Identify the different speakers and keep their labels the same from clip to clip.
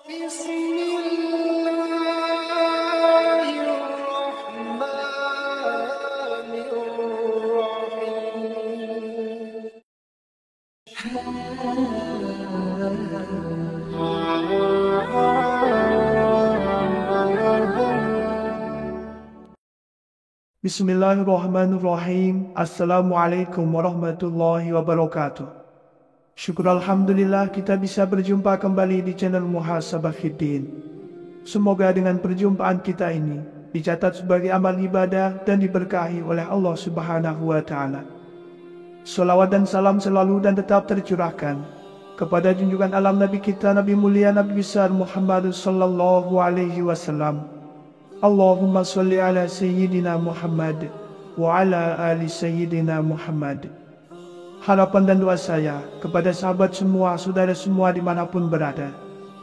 Speaker 1: Bismillahirrahmanirrahim. Bismillahirrahmanirrahim. Assalamualaikum warahmatullahi wabarakatuh. Syukur Alhamdulillah kita bisa berjumpa kembali di channel Muhasabah Fiddin. Semoga dengan perjumpaan kita ini dicatat sebagai amal ibadah dan diberkahi oleh Allah Subhanahu wa Ta'ala. Salawat dan salam selalu dan tetap tercurahkan kepada junjungan alam Nabi kita, Nabi mulia, Nabi besar Muhammad sallallahu alaihi wasallam. Allahumma salli ala Sayyidina Muhammad wa ala ali Sayyidina Muhammad. Harapan dan doa saya kepada sahabat semua, saudara semua dimanapun berada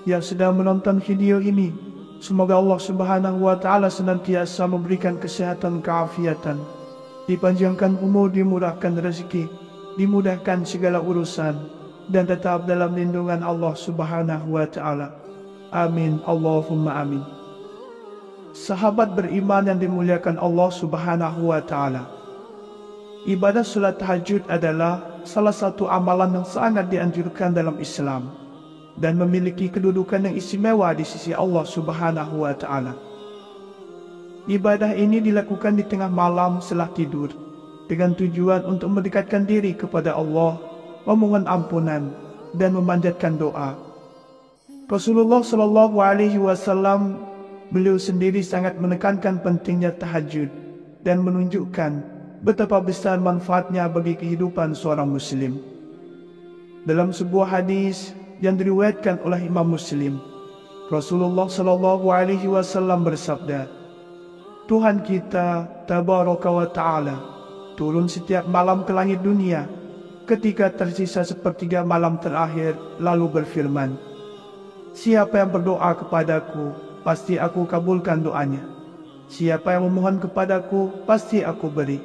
Speaker 1: yang sedang menonton video ini, semoga Allah Subhanahu wa Ta'ala senantiasa memberikan kesehatan, keafiatan, dipanjangkan umur, dimurahkan rezeki, dimudahkan segala urusan, dan tetap dalam lindungan Allah Subhanahu wa Ta'ala. Amin, Allahumma amin. Sahabat beriman yang dimuliakan Allah Subhanahu wa Ta'ala, ibadah salat tahajud adalah salah satu amalan yang sangat dianjurkan dalam Islam dan memiliki kedudukan yang istimewa di sisi Allah Subhanahu wa Ta'ala. Ibadah ini dilakukan di tengah malam setelah tidur dengan tujuan untuk mendekatkan diri kepada Allah, memohon ampunan dan memanjatkan doa. Rasulullah Shallallahu Alaihi Wasallam, beliau sendiri sangat menekankan pentingnya tahajud dan menunjukkan betapa besar manfaatnya bagi kehidupan seorang muslim. Dalam sebuah hadis yang diriwayatkan oleh Imam Muslim, Rasulullah Shallallahu Alaihi Wasallam bersabda, Tuhan kita Tabaraka wa Ta'ala turun setiap malam ke langit dunia ketika tersisa sepertiga malam terakhir, lalu berfirman, siapa yang berdoa kepadaku, pasti aku kabulkan doanya. Siapa yang memohon kepadaku, pasti aku beri.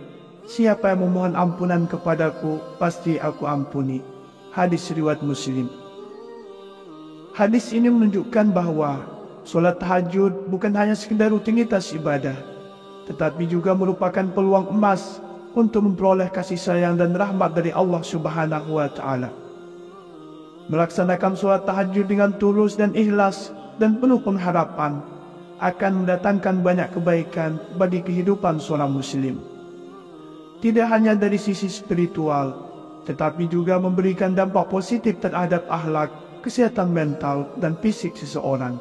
Speaker 1: Siapa yang memohon ampunan kepadaku, pasti aku ampuni. Hadis riwayat Muslim. Hadis ini menunjukkan bahwa solat tahajud bukan hanya sekedar rutinitas ibadah, tetapi juga merupakan peluang emas untuk memperoleh kasih sayang dan rahmat dari Allah Subhanahu wa Ta'ala. Melaksanakan solat tahajud dengan tulus dan ikhlas dan penuh pengharapan akan mendatangkan banyak kebaikan bagi kehidupan seorang muslim. Tidak hanya dari sisi spiritual, tetapi juga memberikan dampak positif terhadap akhlak, kesehatan mental dan fisik seseorang.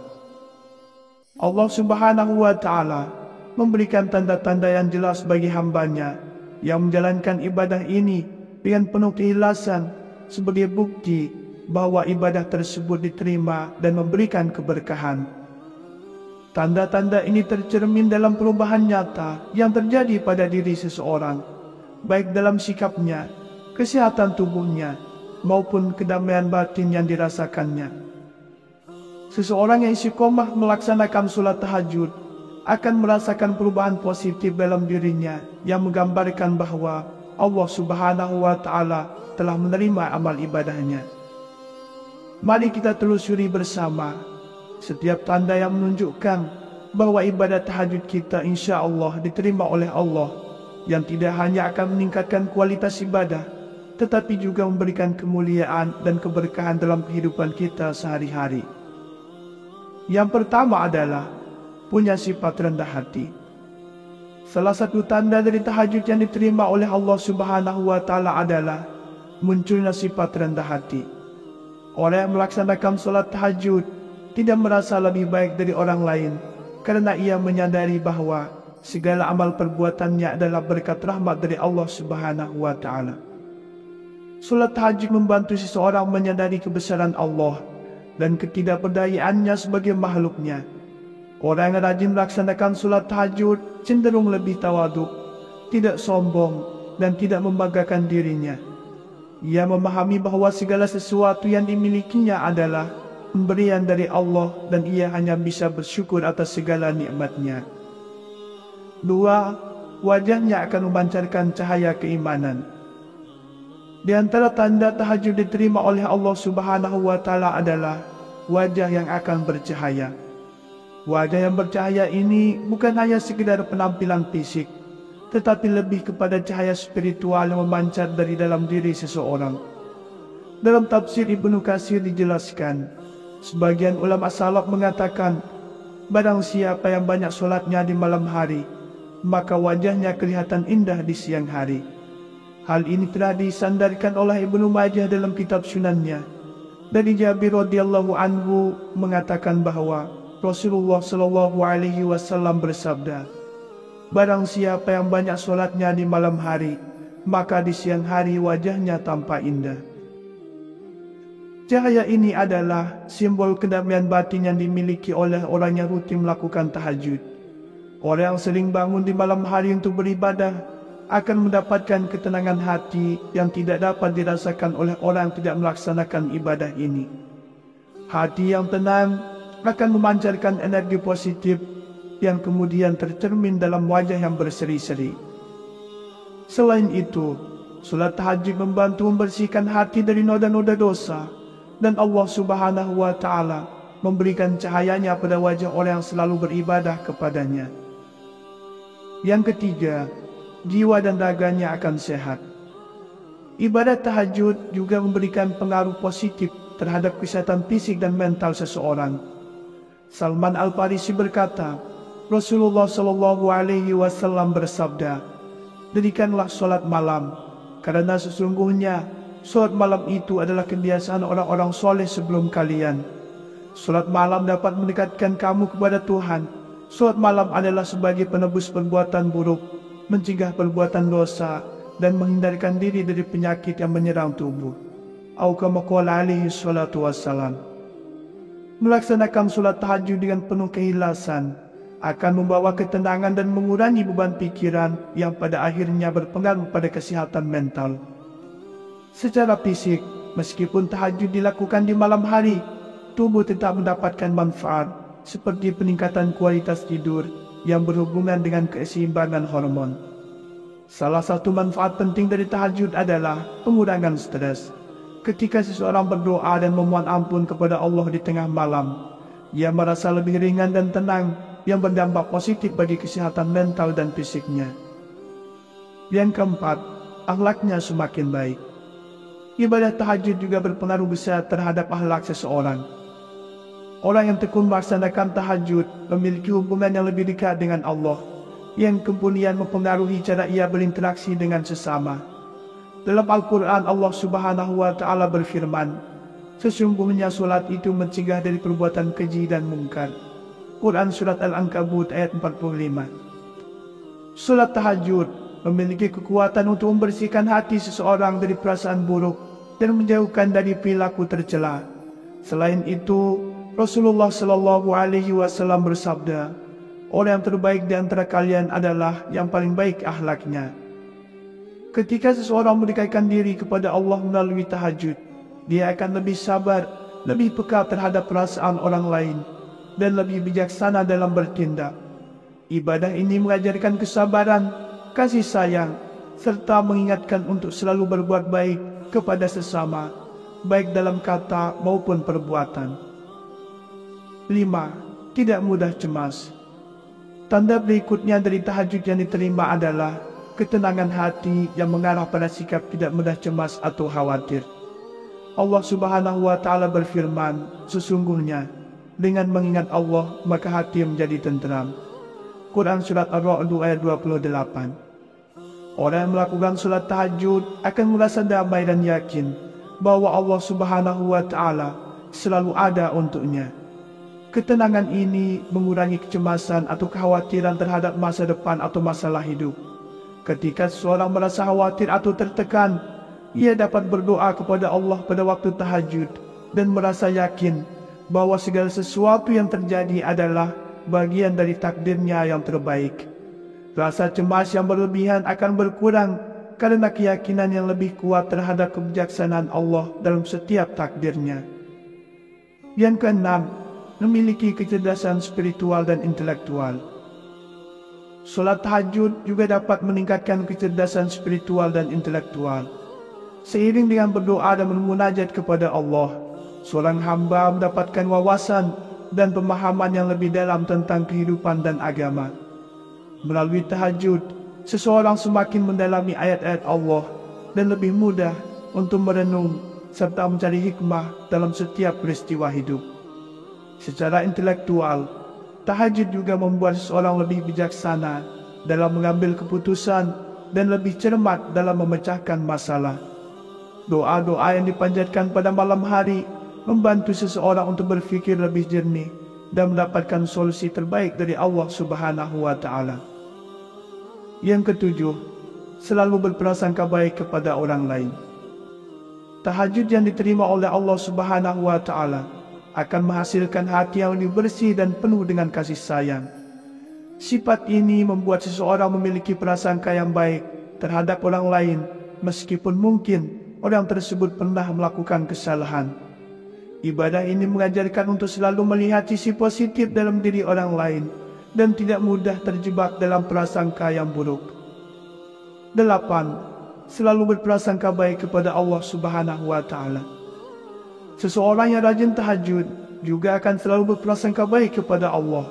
Speaker 1: Allah Subhanahu wa Ta'ala memberikan tanda-tanda yang jelas bagi hambanya yang menjalankan ibadah ini dengan penuh keikhlasan sebagai bukti bahwa ibadah tersebut diterima dan memberikan keberkahan. Tanda-tanda ini tercermin dalam perubahan nyata yang terjadi pada diri seseorang, baik dalam sikapnya, kesehatan tubuhnya, maupun kedamaian batin yang dirasakannya. Seseorang yang istiqomah melaksanakan sholat tahajud akan merasakan perubahan positif dalam dirinya yang menggambarkan bahwa Allah Subhanahu wa Ta'ala telah menerima amal ibadahnya. Mari kita telusuri bersama setiap tanda yang menunjukkan bahwa ibadah tahajud kita insya Allah diterima oleh Allah, yang tidak hanya akan meningkatkan kualitas ibadah, tetapi juga memberikan kemuliaan dan keberkahan dalam kehidupan kita sehari-hari. Yang pertama adalah punya sifat rendah hati. Salah satu tanda dari tahajud yang diterima oleh Allah Subhanahu wa Ta'ala adalah munculnya sifat rendah hati. Orang yang melaksanakan sholat tahajud tidak merasa lebih baik dari orang lain karena ia menyadari bahwa segala amal perbuatannya adalah berkat rahmat dari Allah Subhanahu wa Ta'ala. Sholat tahajud membantu seseorang menyadari kebesaran Allah dan ketidakberdayaannya sebagai makhluknya. Orang yang rajin melaksanakan sholat tahajud cenderung lebih tawaduk, tidak sombong, dan tidak membanggakan dirinya. Ia memahami bahwa segala sesuatu yang dimilikinya adalah pemberian dari Allah dan ia hanya bisa bersyukur atas segala nikmatnya. 2. Wajahnya akan memancarkan cahaya keimanan. Di antara tanda tahajud diterima oleh Allah Subhanahu wa Ta'ala adalah wajah yang akan bercahaya. Wajah yang bercahaya ini bukan hanya sekedar penampilan fisik, tetapi lebih kepada cahaya spiritual yang memancar dari dalam diri seseorang. Dalam tafsir Ibnu Katsir dijelaskan, sebagian ulama salaf mengatakan, barang siapa yang banyak solatnya di malam hari, maka wajahnya kelihatan indah di siang hari. Hal ini telah disandarkan oleh Ibnu Majah dalam kitab Sunannya. Dari Jabir radhiyallahu anhu mengatakan bahwa Rasulullah shallallahu alaihi wasallam bersabda, barang siapa yang banyak solatnya di malam hari, maka di siang hari wajahnya tampak indah. Cahaya ini adalah simbol kedamaian batin yang dimiliki oleh orang yang rutin melakukan tahajud. Orang yang sering bangun di malam hari untuk beribadah akan mendapatkan ketenangan hati yang tidak dapat dirasakan oleh orang yang tidak melaksanakan ibadah ini. Hati yang tenang akan memancarkan energi positif yang kemudian tercermin dalam wajah yang berseri-seri. Selain itu, salat tahajud membantu membersihkan hati dari noda-noda dosa, dan Allah Subhanahu wa Ta'ala memberikan cahayanya pada wajah orang yang selalu beribadah kepadanya. Yang ketiga, jiwa dan raganya akan sehat. Ibadat tahajud juga memberikan pengaruh positif terhadap kesehatan fisik dan mental seseorang. Salman Al-Farisi berkata, Rasulullah Shallallahu Alaihi Wasallam bersabda, dirikanlah sholat malam, karena sesungguhnya sholat malam itu adalah kebiasaan orang-orang soleh sebelum kalian. Sholat malam dapat mendekatkan kamu kepada Tuhan. Sholat malam adalah sebagai penebus perbuatan buruk, mencegah perbuatan dosa, dan menghindarkan diri dari penyakit yang menyerang tubuh. Au kama qala alaihi salatu wassalam. Melaksanakan sholat tahajud dengan penuh keikhlasan akan membawa ketenangan dan mengurangi beban pikiran yang pada akhirnya berpengaruh pada kesehatan mental. Secara fisik, meskipun tahajud dilakukan di malam hari, tubuh tetap mendapatkan manfaat seperti peningkatan kualitas tidur yang berhubungan dengan keseimbangan hormon. Salah satu manfaat penting dari tahajud adalah pengurangan stres. Ketika seseorang berdoa dan memohon ampun kepada Allah di tengah malam, ia merasa lebih ringan dan tenang yang berdampak positif bagi kesehatan mental dan fisiknya. Yang keempat, akhlaknya semakin baik. Ibadah tahajud juga berpengaruh besar terhadap akhlak seseorang. Orang yang tekun melaksanakan tahajud memiliki hubungan yang lebih dekat dengan Allah, yang kemudian mempengaruhi cara ia berinteraksi dengan sesama. Dalam Al-Quran, Allah Subhanahu wa Ta'ala berfirman, sesungguhnya solat itu mencegah dari perbuatan keji dan mungkar. Quran Surat Al-Ankabut ayat 45. Solat tahajud memiliki kekuatan untuk membersihkan hati seseorang dari perasaan buruk dan menjauhkan dari perilaku tercela. Selain itu, Rasulullah Shallallahu Alaihi Wasallam bersabda, orang yang terbaik di antara kalian adalah yang paling baik akhlaknya. Ketika seseorang mendekatkan diri kepada Allah melalui tahajud, dia akan lebih sabar, lebih peka terhadap perasaan orang lain, dan lebih bijaksana dalam bertindak. Ibadah ini mengajarkan kesabaran, kasih sayang, serta mengingatkan untuk selalu berbuat baik kepada sesama, baik dalam kata maupun perbuatan. 5. Tidak mudah cemas. Tanda berikutnya dari tahajud yang diterima adalah ketenangan hati yang mengarah pada sikap tidak mudah cemas atau khawatir. Allah Subhanahu wa Ta'ala berfirman, sesungguhnya dengan mengingat Allah maka hati menjadi tenteram. Quran Surat Ar-Ra'd ayat 28. Orang yang melakukan sholat tahajud akan merasa damai dan yakin bahwa Allah Subhanahu wa Ta'ala selalu ada untuknya. Ketenangan ini mengurangi kecemasan atau kekhawatiran terhadap masa depan atau masalah hidup. Ketika seseorang merasa khawatir atau tertekan, ia dapat berdoa kepada Allah pada waktu tahajud dan merasa yakin bahwa segala sesuatu yang terjadi adalah bagian dari takdirnya yang terbaik. Rasa cemas yang berlebihan akan berkurang karena keyakinan yang lebih kuat terhadap kebijaksanaan Allah dalam setiap takdirnya. Yang keenam, memiliki kecerdasan spiritual dan intelektual. Salat tahajud juga dapat meningkatkan kecerdasan spiritual dan intelektual. Seiring dengan berdoa dan bermunajat kepada Allah, seorang hamba mendapatkan wawasan dan pemahaman yang lebih dalam tentang kehidupan dan agama. Melalui tahajud, seseorang semakin mendalami ayat-ayat Allah dan lebih mudah untuk merenung serta mencari hikmah dalam setiap peristiwa hidup. Secara intelektual, tahajud juga membuat seseorang lebih bijaksana dalam mengambil keputusan dan lebih cermat dalam memecahkan masalah. Doa-doa yang dipanjatkan pada malam hari membantu seseorang untuk berfikir lebih jernih dan mendapatkan solusi terbaik dari Allah Subhanahu wa Ta'ala. Yang ketujuh, selalu berprasangka baik kepada orang lain. Tahajud yang diterima oleh Allah Subhanahu wa Ta'ala akan menghasilkan hati yang lebih bersih dan penuh dengan kasih sayang. Sifat ini membuat seseorang memiliki prasangka yang baik terhadap orang lain, meskipun mungkin orang tersebut pernah melakukan kesalahan. Ibadah ini mengajarkan untuk selalu melihat sisi positif dalam diri orang lain dan tidak mudah terjebak dalam prasangka yang buruk. 8. Selalu berprasangka baik kepada Allah Subhanahu wa Ta'ala. Seseorang yang rajin tahajud juga akan selalu berprasangka baik kepada Allah.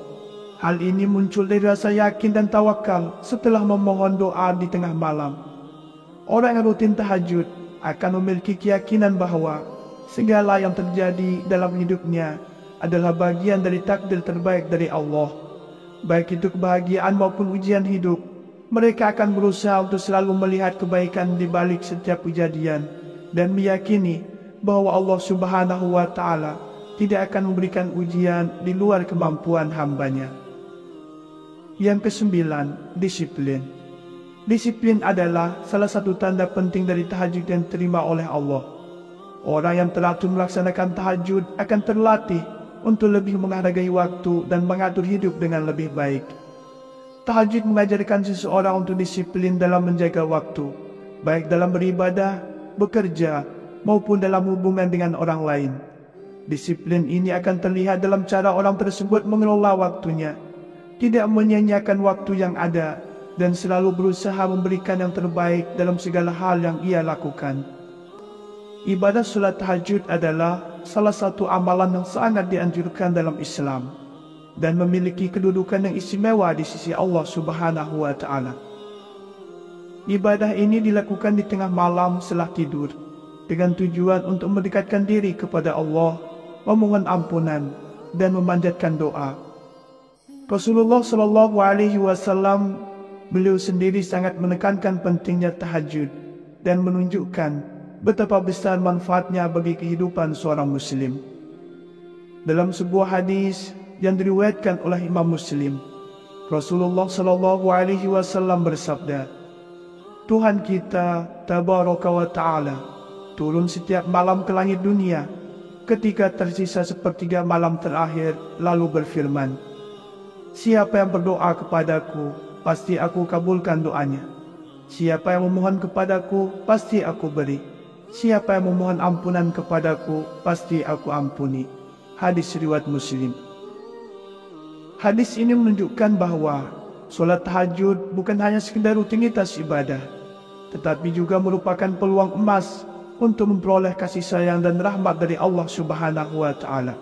Speaker 1: Hal ini muncul dari rasa yakin dan tawakal setelah memohon doa di tengah malam. Orang yang rutin tahajud akan memiliki keyakinan bahwa segala yang terjadi dalam hidupnya adalah bagian dari takdir terbaik dari Allah. Baik itu kebahagiaan maupun ujian hidup, mereka akan berusaha untuk selalu melihat kebaikan di balik setiap kejadian dan meyakini bahwa Allah Subhanahu wa Ta'ala tidak akan memberikan ujian di luar kemampuan hambanya. Yang kesembilan, disiplin. Disiplin adalah salah satu tanda penting dari tahajud yang diterima oleh Allah. Orang yang teratur melaksanakan tahajud akan terlatih untuk lebih menghargai waktu dan mengatur hidup dengan lebih baik. Tahajud mengajarkan seseorang untuk disiplin dalam menjaga waktu, baik dalam beribadah, bekerja, maupun dalam hubungan dengan orang lain. Disiplin ini akan terlihat dalam cara orang tersebut mengelola waktunya, tidak menyia-nyiakan waktu yang ada, dan selalu berusaha memberikan yang terbaik dalam segala hal yang ia lakukan. Ibadah salat tahajud adalah salah satu amalan yang sangat dianjurkan dalam Islam dan memiliki kedudukan yang istimewa di sisi Allah Subhanahu wa Ta'ala. Ibadah ini dilakukan di tengah malam setelah tidur dengan tujuan untuk mendekatkan diri kepada Allah, memohon ampunan dan memanjatkan doa. Rasulullah Shallallahu Alaihi Wasallam, beliau sendiri sangat menekankan pentingnya tahajud dan menunjukkan betapa besar manfaatnya bagi kehidupan seorang muslim. Dalam sebuah hadis yang diriwayatkan oleh Imam Muslim, Rasulullah Shallallahu Alaihi Wasallam bersabda, Tuhan kita Tabaraka wa Ta'ala turun setiap malam ke langit dunia ketika tersisa sepertiga malam terakhir, lalu berfirman, siapa yang berdoa kepadaku, pasti aku kabulkan doanya. Siapa yang memohon kepadaku, pasti aku beri. Siapa yang memohon ampunan kepadaku, pasti aku ampuni. Hadis riwayat Muslim. Hadis ini menunjukkan bahwa solat tahajud bukan hanya sekedar rutinitas ibadah, tetapi juga merupakan peluang emas untuk memperoleh kasih sayang dan rahmat dari Allah Subhanahu wa Ta'ala.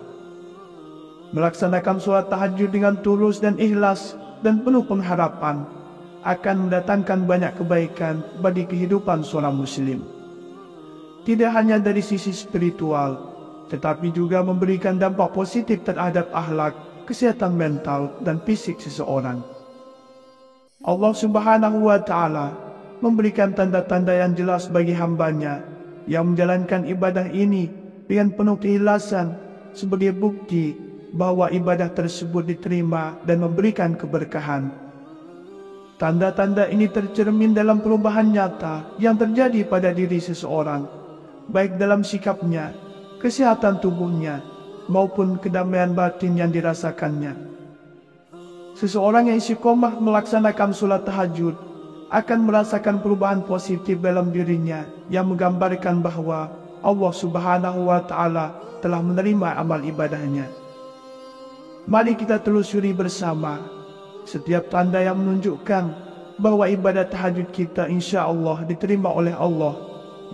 Speaker 1: Melaksanakan solat tahajud dengan tulus dan ikhlas dan penuh pengharapan akan mendatangkan banyak kebaikan bagi kehidupan seorang muslim. Tidak hanya dari sisi spiritual, tetapi juga memberikan dampak positif terhadap akhlak, kesehatan mental, dan fisik seseorang. Allah Subhanahu wa Ta'ala memberikan tanda-tanda yang jelas bagi hambanya yang menjalankan ibadah ini dengan penuh keikhlasan sebagai bukti bahwa ibadah tersebut diterima dan memberikan keberkahan. Tanda-tanda ini tercermin dalam perubahan nyata yang terjadi pada diri seseorang, baik dalam sikapnya, kesehatan tubuhnya, maupun kedamaian batin yang dirasakannya. Seseorang yang istiqomah melaksanakan sholat tahajud akan merasakan perubahan positif dalam dirinya yang menggambarkan bahwa Allah Subhanahu wa Ta'ala telah menerima amal ibadahnya. Mari kita telusuri bersama setiap tanda yang menunjukkan bahwa ibadah tahajud kita insya Allah diterima oleh Allah,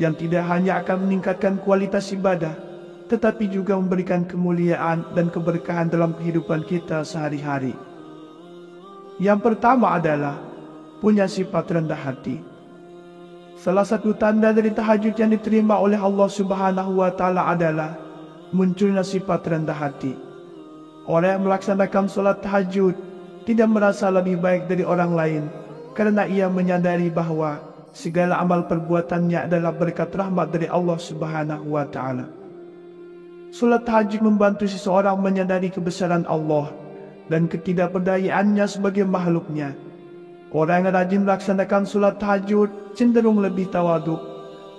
Speaker 1: yang tidak hanya akan meningkatkan kualitas ibadah, tetapi juga memberikan kemuliaan dan keberkahan dalam kehidupan kita sehari-hari. Yang pertama adalah punya sifat rendah hati. Salah satu tanda dari tahajud yang diterima oleh Allah Subhanahu wa Ta'ala adalah munculnya sifat rendah hati. Orang yang melaksanakan solat tahajud tidak merasa lebih baik dari orang lain karena ia menyadari bahwa segala amal perbuatannya adalah berkat rahmat dari Allah Subhanahu wa Ta'ala. Solat tahajud membantu seseorang menyadari kebesaran Allah dan ketidakberdayaannya sebagai makhluknya. Orang yang rajin melaksanakan solat tahajud cenderung lebih tawaduk,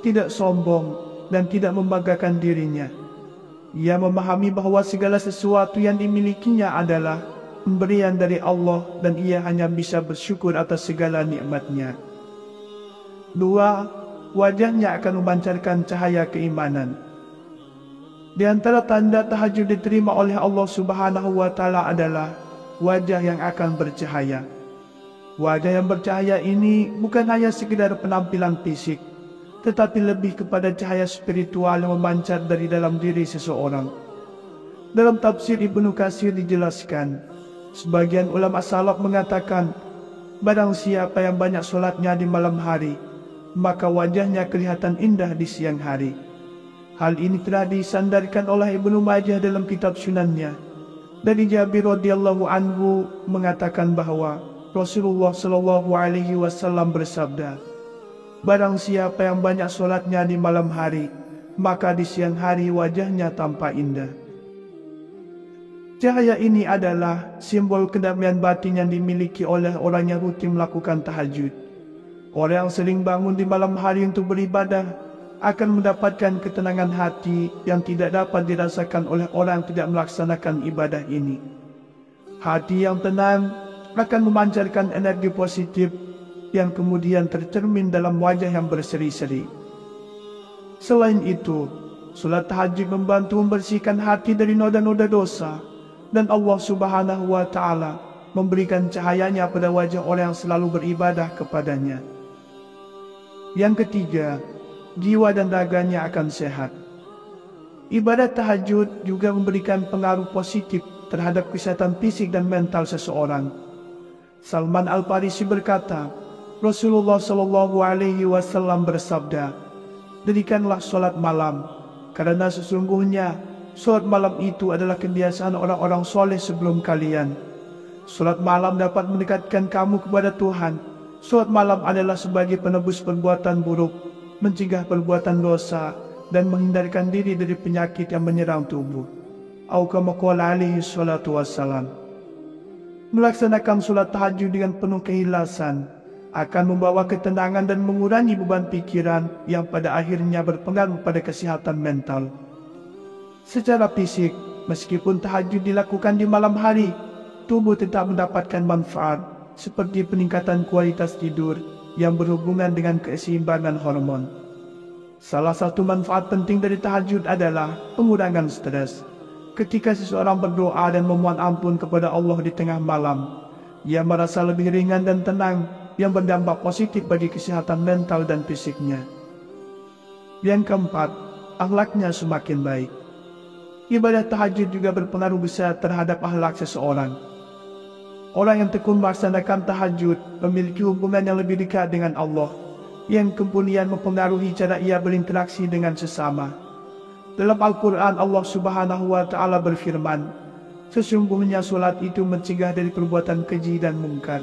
Speaker 1: tidak sombong, dan tidak membanggakan dirinya. Ia memahami bahwa segala sesuatu yang dimilikinya adalah pemberian dari Allah dan ia hanya bisa bersyukur atas segala nikmatnya. 2. Wajahnya akan memancarkan cahaya keimanan. Di antara tanda tahajud diterima oleh Allah Subhanahu wa Ta'ala adalah wajah yang akan bercahaya. Wajah yang bercahaya ini bukan hanya sekedar penampilan fisik, tetapi lebih kepada cahaya spiritual yang memancar dari dalam diri seseorang. Dalam tafsir Ibnu Katsir dijelaskan, sebagian ulama salaf mengatakan, barang siapa yang banyak solatnya di malam hari, maka wajahnya kelihatan indah di siang hari. Hal ini telah disandarkan oleh Ibnu Majah dalam kitab Sunannya. Dari Jabir radhiyallahu anhu mengatakan bahwa Rasulullah Shallallahu Alaihi Wasallam bersabda, barang siapa yang banyak solatnya di malam hari, maka di siang hari wajahnya tampak indah. Cahaya ini adalah simbol kedamaian batin yang dimiliki oleh orang yang rutin melakukan tahajud. Orang yang sering bangun di malam hari untuk beribadah akan mendapatkan ketenangan hati yang tidak dapat dirasakan oleh orang yang tidak melaksanakan ibadah ini. Hati yang tenang akan memancarkan energi positif yang kemudian tercermin dalam wajah yang berseri-seri. Selain itu, solat tahajud membantu membersihkan hati dari noda-noda dosa, dan Allah Subhanahu wa Ta'ala memberikan cahayanya pada wajah orang yang selalu beribadah kepadanya. Yang ketiga, jiwa dan raganya akan sehat. Ibadah tahajud juga memberikan pengaruh positif terhadap kesehatan fisik dan mental seseorang. Salman Al-Farisi berkata, Rasulullah Shallallahu Alaihi Wasallam bersabda, dirikanlah solat malam, karena sesungguhnya solat malam itu adalah kebiasaan orang-orang soleh sebelum kalian. Solat malam dapat mendekatkan kamu kepada Tuhan. Solat malam adalah sebagai penebus perbuatan buruk, mencegah perbuatan dosa, dan menghindarkan diri dari penyakit yang menyerang tubuh. Kama qala alaihi salatu wassalam. Melaksanakan solat tahajud dengan penuh keikhlasan akan membawa ketenangan dan mengurangi beban pikiran yang pada akhirnya berpengaruh pada kesehatan mental. Secara fisik, meskipun tahajud dilakukan di malam hari, tubuh tetap mendapatkan manfaat seperti peningkatan kualitas tidur yang berhubungan dengan keseimbangan hormon. Salah satu manfaat penting dari tahajud adalah pengurangan stres. Ketika seseorang berdoa dan memohon ampun kepada Allah di tengah malam, ia merasa lebih ringan dan tenang yang berdampak positif bagi kesehatan mental dan fisiknya. Yang keempat, akhlaknya semakin baik. Ibadah tahajud juga berpengaruh besar terhadap akhlak seseorang. Orang yang tekun melaksanakan tahajud memiliki hubungan yang lebih dekat dengan Allah, yang kemudian mempengaruhi cara ia berinteraksi dengan sesama. Dalam Al-Quran, Allah Subhanahu wa Ta'ala berfirman, sesungguhnya solat itu mencegah dari perbuatan keji dan mungkar.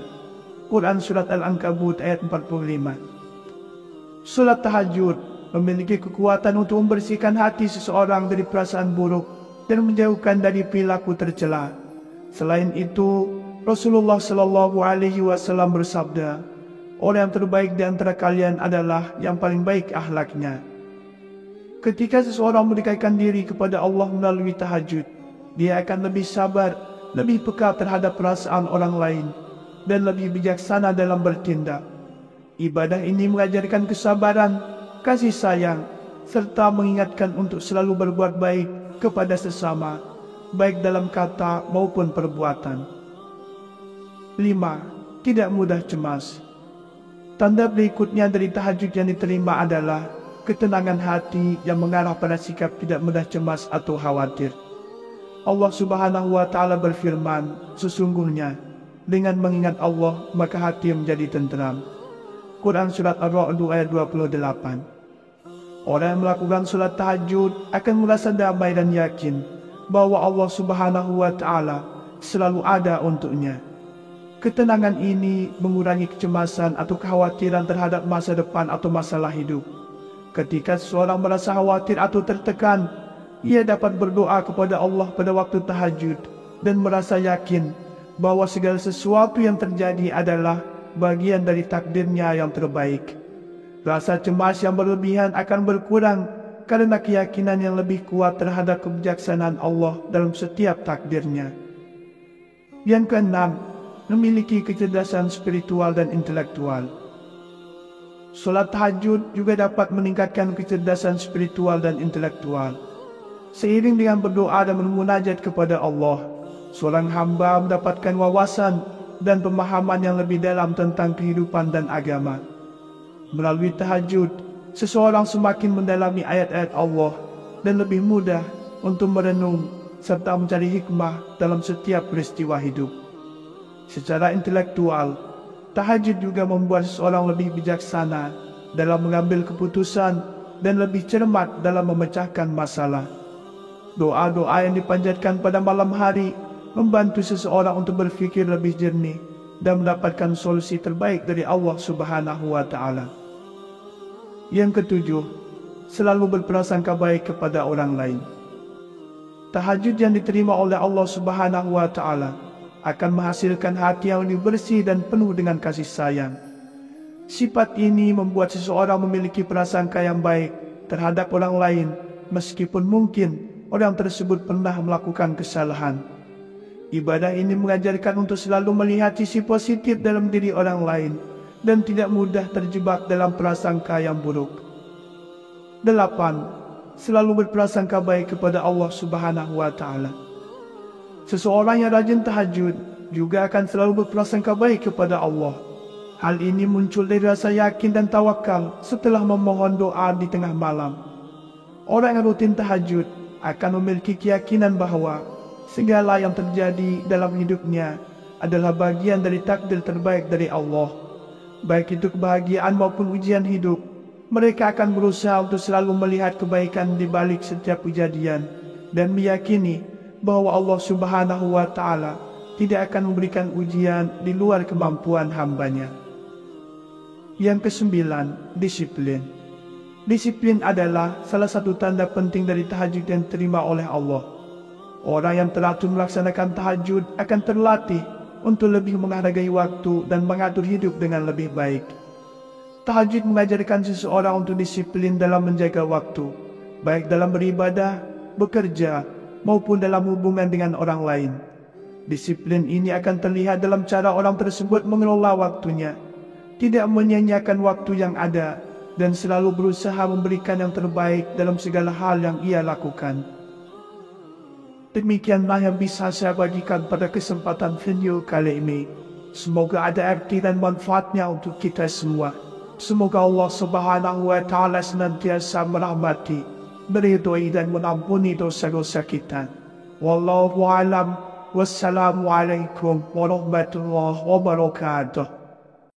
Speaker 1: Quran Surat Al-Ankabut ayat 45. Solat tahajud memiliki kekuatan untuk membersihkan hati seseorang dari perasaan buruk dan menjauhkan dari perilaku tercela. Selain itu, Rasulullah Shallallahu Alaihi Wasallam bersabda, orang yang terbaik di antara kalian adalah yang paling baik akhlaknya. Ketika seseorang mendekatkan diri kepada Allah melalui tahajud, dia akan lebih sabar, lebih peka terhadap perasaan orang lain, dan lebih bijaksana dalam bertindak. Ibadah ini mengajarkan kesabaran, kasih sayang, serta mengingatkan untuk selalu berbuat baik kepada sesama, baik dalam kata maupun perbuatan. 5. Tidak mudah cemas. Tanda berikutnya dari tahajud yang diterima adalah ketenangan hati yang mengarah pada sikap tidak mudah cemas atau khawatir. Allah Subhanahu wa Ta'ala berfirman, sesungguhnya dengan mengingat Allah maka hati menjadi tenteram. Quran Surat Ar-Ra'd ayat 28. Orang yang melakukan salat tahajud akan merasa damai dan yakin bahwa Allah Subhanahu wa Ta'ala selalu ada untuknya. Ketenangan ini mengurangi kecemasan atau kekhawatiran terhadap masa depan atau masalah hidup. Ketika seseorang merasa khawatir atau tertekan, ia dapat berdoa kepada Allah pada waktu tahajud dan merasa yakin bahwa segala sesuatu yang terjadi adalah bagian dari takdirnya yang terbaik. Rasa cemas yang berlebihan akan berkurang karena keyakinan yang lebih kuat terhadap kebijaksanaan Allah dalam setiap takdirnya. Yang keenam, memiliki kecerdasan spiritual dan intelektual. Salat tahajud juga dapat meningkatkan kecerdasan spiritual dan intelektual. Seiring dengan berdoa dan bermunajat kepada Allah, seorang hamba mendapatkan wawasan dan pemahaman yang lebih dalam tentang kehidupan dan agama. Melalui tahajud, seseorang semakin mendalami ayat-ayat Allah dan lebih mudah untuk merenung serta mencari hikmah dalam setiap peristiwa hidup. Secara intelektual, tahajud juga membuat seseorang lebih bijaksana dalam mengambil keputusan dan lebih cermat dalam memecahkan masalah. Doa-doa yang dipanjatkan pada malam hari membantu seseorang untuk berfikir lebih jernih dan mendapatkan solusi terbaik dari Allah Subhanahu wa Ta'ala. Yang ketujuh, selalu berprasangka baik kepada orang lain. Tahajud yang diterima oleh Allah Subhanahu wa Ta'ala akan menghasilkan hati yang lebih bersih dan penuh dengan kasih sayang. Sifat ini membuat seseorang memiliki prasangka yang baik terhadap orang lain, meskipun mungkin orang tersebut pernah melakukan kesalahan. Ibadah ini mengajarkan untuk selalu melihat sisi positif dalam diri orang lain dan tidak mudah terjebak dalam prasangka yang buruk. 8. Selalu berprasangka baik kepada Allah Subhanahu wa Ta'ala. Seseorang yang rajin tahajud juga akan selalu berprasangka baik kepada Allah. Hal ini muncul dari rasa yakin dan tawakal setelah memohon doa di tengah malam. Orang yang rutin tahajud akan memiliki keyakinan bahwa segala yang terjadi dalam hidupnya adalah bagian dari takdir terbaik dari Allah. Baik itu kebahagiaan maupun ujian hidup, mereka akan berusaha untuk selalu melihat kebaikan di balik setiap kejadian dan meyakini bahwa Allah Subhanahu wa Ta'ala tidak akan memberikan ujian di luar kemampuan hambanya. Yang kesembilan, disiplin. Disiplin adalah salah satu tanda penting dari tahajud yang diterima oleh Allah. Orang yang teratur melaksanakan tahajud akan terlatih untuk lebih menghargai waktu dan mengatur hidup dengan lebih baik. Tahajud mengajarkan seseorang untuk disiplin dalam menjaga waktu, baik dalam beribadah, bekerja, maupun dalam hubungan dengan orang lain. Disiplin ini akan terlihat dalam cara orang tersebut mengelola waktunya, tidak menyia-nyiakan waktu yang ada, dan selalu berusaha memberikan yang terbaik dalam segala hal yang ia lakukan. Demikianlah yang bisa saya bagikan pada kesempatan video kali ini. Semoga ada arti dan manfaatnya untuk kita semua. Semoga Allah Subhanahu wa Ta'ala senantiasa merahmati, meridhoi dan mengampuni dosa-dosa kita. Wallahu a'lam. Wassalamualaikum warahmatullahi wabarakatuh.